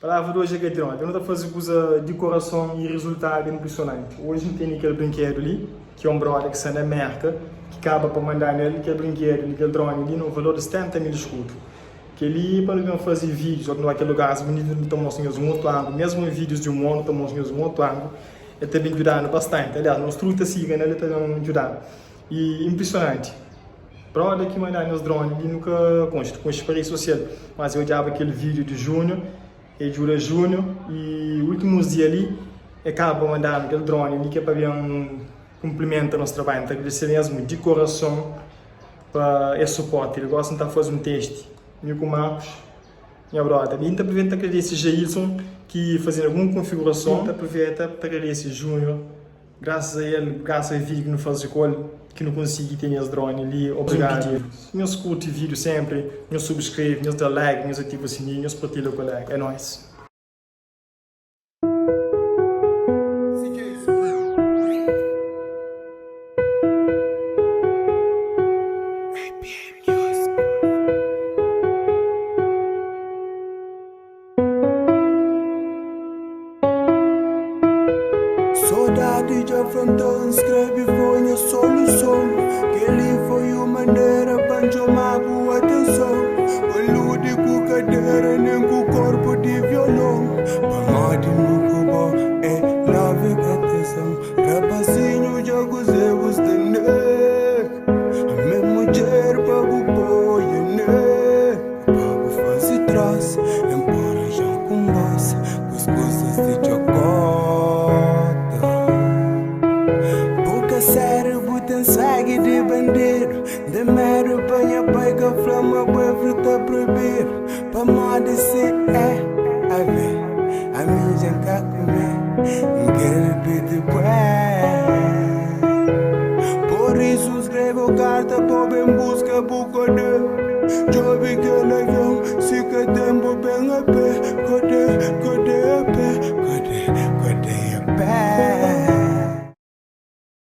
A palavra de hoje é Gatron. Eu não estou a fazer coisa de coração e resultado impressionante. Hoje não tem aquele brinquedo ali, que é um brother que sai na merda, que acaba para mandar nele, aquele brinquedo, aquele drone ali, no valor de 70 mil escudos. Que ali, para não fazer vídeos, ou naquele lugar, as meninas não estão mostrando um outro ângulo, mesmo em vídeos de humor, não estão mostrando um outro ângulo, ele está me ajudando bastante. Aliás, nós truta sigam, ele está me ajudando. E impressionante. Brother que mandar nos drones, ele nunca com experiência social, mas eu já aquele vídeo de junho, e jura junho, e últimos dias ali, acaba mandando aquele drone ali que é para ver um cumprimento ao nosso trabalho, então agradecer mesmo de coração para esse suporte. Ele gosta de estar fazendo um teste, meu com o Marcos, minha brother. E então aproveita para agradecer Jailson, que fazendo alguma configuração, aproveita para agradecer Júnior, graças a ele, graças ao vídeo que não faz escola, que não consegui ter esse drone ali, obrigado. Meus curte vídeo sempre, meus subscreve, meus dá like, meus ativa o sininho, meus partilha o colega, é nóis. Saudade de afrontar, escreve foi a solução. Que ali foi uma maneira para chamar a atenção. O lúdico cadeira, nem com o corpo de violão. Para morte no cubo é navegação. Rapazinho, já gozei o estender. A minha mulher para o boi, né? Para fazer trás, embora já com voz. As coisas se jogam. Cérebro tem sangue de bandido. De mero banha pega flama, boa fruta proibir. Pra moda se é a ver. A minha gente quer comer. Quer pedir por isso escrevo carta, pobre em busca bucode. Job que legal, se que tempo bem a pé. Code,